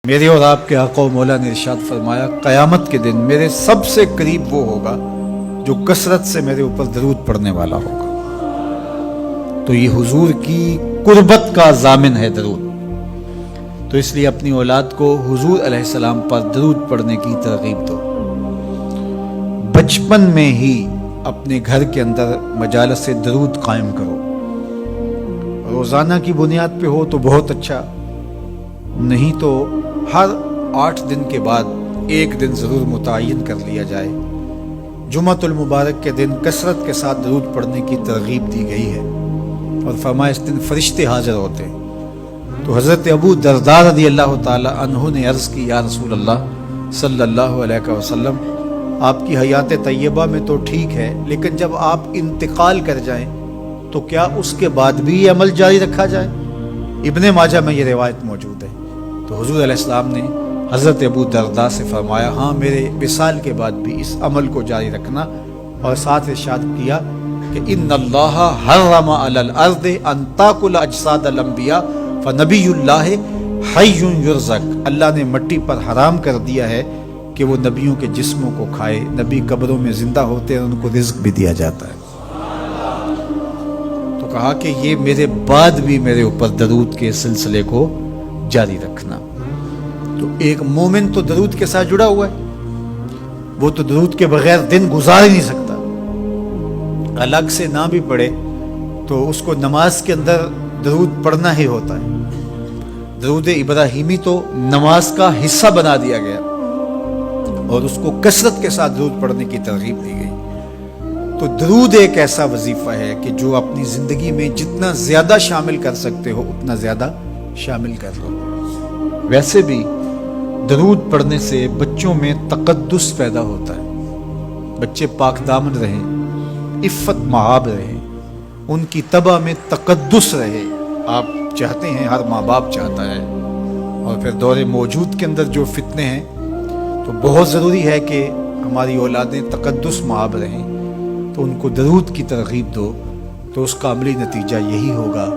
میرے اور آپ کے آقا و مولا نے ارشاد فرمایا قیامت کے دن میرے سب سے قریب وہ ہوگا جو کثرت سے میرے اوپر درود پڑھنے والا ہوگا۔ تو یہ حضور کی قربت کا ضامن ہے درود، تو اس لیے اپنی اولاد کو حضور علیہ السلام پر درود پڑھنے کی ترغیب دو۔ بچپن میں ہی اپنے گھر کے اندر مجالس درود قائم کرو، روزانہ کی بنیاد پہ ہو تو بہت اچھا، نہیں تو ہر 8 دن کے بعد ایک دن ضرور متعین کر لیا جائے۔ جمعۃ المبارک کے دن کثرت کے ساتھ درود پڑھنے کی ترغیب دی گئی ہے، اور فرمایا اس دن فرشتے حاضر ہوتے ہیں۔ تو حضرت ابو درداء رضی اللہ تعالی عنہ نے عرض کی، یا رسول اللہ صلی اللہ علیہ وسلم، آپ کی حیات طیبہ میں تو ٹھیک ہے، لیکن جب آپ انتقال کر جائیں تو کیا اس کے بعد بھی یہ عمل جاری رکھا جائے؟ ابن ماجہ میں یہ روایت موجود ہے۔ تو حضور علیہ السلام نے حضرت ابو درداء سے فرمایا، ہاں میرے وصال کے بعد بھی اس عمل کو جاری رکھنا، اور ساتھ ارشاد کیا کہ ان اللہ حرم علی الارض ان تاکل اجساد الانبیاء فنبی اللہ حی یرزق، اللہ نے مٹی پر حرام کر دیا ہے کہ وہ نبیوں کے جسموں کو کھائے، نبی قبروں میں زندہ ہوتے ہیں، ان کو رزق بھی دیا جاتا ہے۔ تو کہا کہ یہ میرے بعد بھی میرے اوپر درود کے سلسلے کو جاری رکھنا۔ تو ایک مومن تو درود کے ساتھ جڑا ہوا ہے، وہ تو درود کے بغیر دن گزار ہی نہیں سکتا، الگ سے نہ بھی پڑھے تو اس کو نماز کے اندر درود پڑھنا ہی ہوتا ہے۔ درود ابراہیمی تو نماز کا حصہ بنا دیا گیا، اور اس کو کثرت کے ساتھ درود پڑھنے کی ترغیب دی گئی۔ تو درود ایک ایسا وظیفہ ہے کہ جو اپنی زندگی میں جتنا زیادہ شامل کر سکتے ہو اتنا زیادہ شامل کر لو۔ ویسے بھی درود پڑھنے سے بچوں میں تقدس پیدا ہوتا ہے، بچے پاک دامن رہیں، عفت مآب رہیں، ان کی طبع میں تقدس رہے۔ آپ چاہتے ہیں، ہر ماں باپ چاہتا ہے، اور پھر دور موجود کے اندر جو فتنے ہیں تو بہت ضروری ہے کہ ہماری اولادیں تقدس مآب رہیں، تو ان کو درود کی ترغیب دو، تو اس کا عملی نتیجہ یہی ہوگا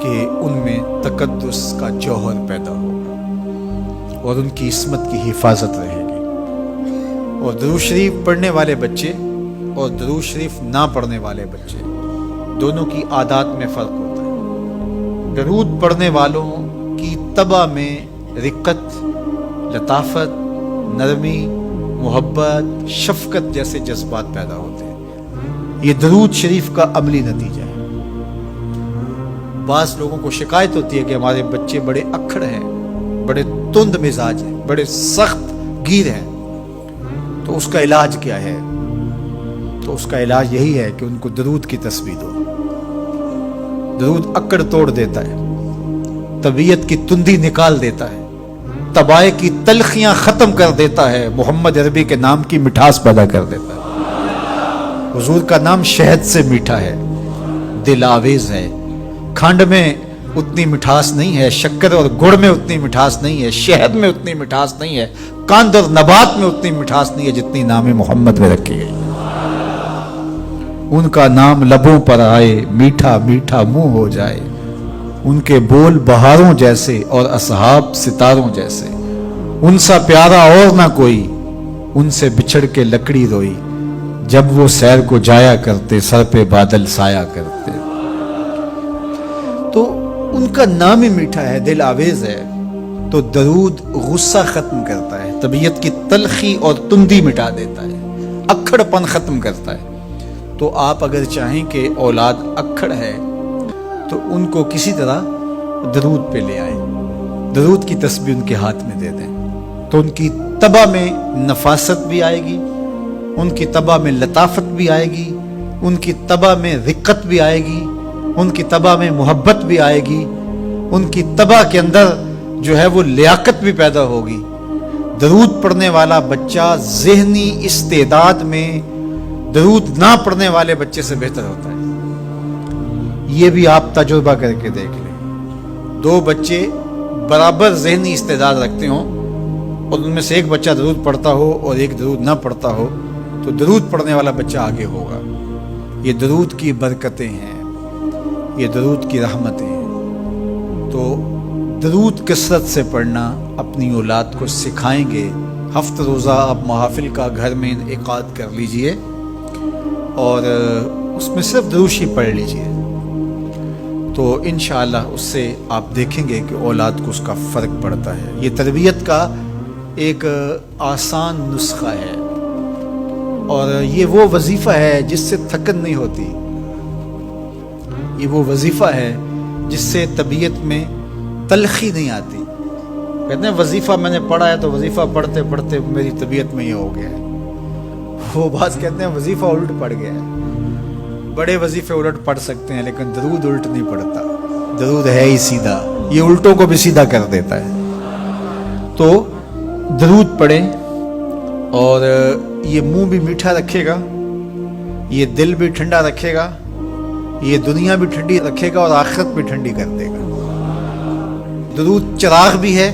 کہ ان میں تقدس کا جوہر پیدا ہوگا، اور ان کی عصمت کی حفاظت رہے گی۔ اور درود شریف پڑھنے والے بچے اور درود شریف نہ پڑھنے والے بچے دونوں کی عادات میں فرق ہوتا ہے۔ درود پڑھنے والوں کی طبع میں رقت، لطافت، نرمی، محبت، شفقت جیسے جذبات پیدا ہوتے ہیں۔ یہ درود شریف کا عملی نتیجہ ہے۔ بعض لوگوں کو شکایت ہوتی ہے کہ ہمارے بچے بڑے اکھڑ ہیں، بڑے تند مزاج ہیں، بڑے سخت گیر ہیں، تو اس کا علاج کیا ہے؟ تو اس کا علاج یہی ہے کہ ان کو درود کی تسبیح دو۔ درود اکڑ توڑ دیتا ہے، طبیعت کی تندی نکال دیتا ہے، طبائع کی تلخیاں ختم کر دیتا ہے، محمد عربی کے نام کی مٹھاس پیدا کر دیتا ہے۔ حضور کا نام شہد سے میٹھا ہے، دل آویز ہے، کھنڈ میں اتنی مٹھاس نہیں ہے، شکر اور گڑ میں اتنی مٹھاس نہیں ہے، شہد میں اتنی مٹھاس نہیں ہے، قند اور نبات میں اتنی مٹھاس نہیں ہے جتنی نام محمد میں رکھی گئی۔ ان کا نام لبوں پر آئے، میٹھا میٹھا منہ ہو جائے، ان کے بول بہاروں جیسے اور اصحاب ستاروں جیسے، ان سا پیارا اور نہ کوئی، ان سے بچھڑ کے لکڑی روئی، جب وہ سیر کو جایا کرتے سر پہ بادل سایا کرتے۔ تو ان کا نام ہی میٹھا ہے، دل آویز ہے، تو درود غصہ ختم کرتا ہے، طبیعت کی تلخی اور تندی مٹا دیتا ہے، اکھڑ پن ختم کرتا ہے۔ تو آپ اگر چاہیں کہ اولاد اکھڑ ہے تو ان کو کسی طرح درود پہ لے آئیں، درود کی تسبیح ان کے ہاتھ میں دے دیں، تو ان کی طبع میں نفاست بھی آئے گی، ان کی طبع میں لطافت بھی آئے گی، ان کی طبع میں رقت بھی آئے گی، ان کی طبع میں محبت بھی آئے گی، ان کی طبع کے اندر جو ہے وہ لیاقت بھی پیدا ہوگی۔ درود پڑھنے والا بچہ ذہنی استعداد میں درود نہ پڑھنے والے بچے سے بہتر ہوتا ہے۔ یہ بھی آپ تجربہ کر کے دیکھ لیں، 2 بچے برابر ذہنی استعداد رکھتے ہوں، اور ان میں سے ایک بچہ درود پڑھتا ہو اور ایک درود نہ پڑھتا ہو، تو درود پڑھنے والا بچہ آگے ہوگا۔ یہ درود کی برکتیں ہیں، یہ درود کی رحمتیں ہیں۔ تو درود کثرت سے پڑھنا اپنی اولاد کو سکھائیں گے، ہفتہ روزہ آپ محافل کا گھر میں انعقاد کر لیجئے اور اس میں صرف دروشی پڑھ لیجئے، تو انشاءاللہ اس سے آپ دیکھیں گے کہ اولاد کو اس کا فرق پڑتا ہے۔ یہ تربیت کا ایک آسان نسخہ ہے اور یہ وہ وظیفہ ہے جس سے تھکن نہیں ہوتی، یہ وہ وظیفہ ہے جس سے طبیعت میں تلخی نہیں آتی۔ کہتے ہیں وظیفہ میں نے پڑھا ہے تو وظیفہ پڑھتے پڑھتے میری طبیعت میں یہ ہو گیا ہے، وہ بات کہتے ہیں وظیفہ الٹ پڑ گیا ہے۔ بڑے وظیفے الٹ پڑھ سکتے ہیں لیکن درود الٹ نہیں پڑتا، درود ہے ہی سیدھا، یہ الٹوں کو بھی سیدھا کر دیتا ہے۔ تو درود پڑھیں اور یہ منہ بھی میٹھا رکھے گا، یہ دل بھی ٹھنڈا رکھے گا، یہ دنیا بھی ٹھنڈی رکھے گا اور آخرت بھی ٹھنڈی کر دے گا۔ درود چراغ بھی ہے،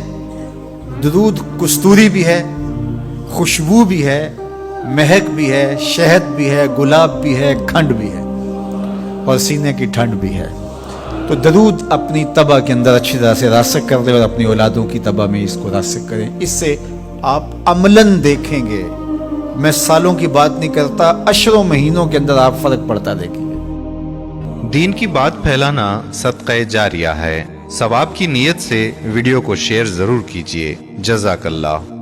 درود کستوری بھی ہے، خوشبو بھی ہے، مہک بھی ہے، شہد بھی ہے، گلاب بھی ہے، کھنڈ بھی ہے اور سینے کی ٹھنڈ بھی ہے۔ تو درود اپنی طبع کے اندر اچھی طرح سے راسخ کر دیں اور اپنی اولادوں کی طبع میں اس کو راسخ کریں، اس سے آپ عملاً دیکھیں گے، میں سالوں کی بات نہیں کرتا، اشروں مہینوں کے اندر آپ فرق پڑتا دیکھیں گے۔ دین کی بات پھیلانا صدقہ جاریہ ہے، ثواب کی نیت سے ویڈیو کو شیئر ضرور کیجیے۔ جزاک اللہ۔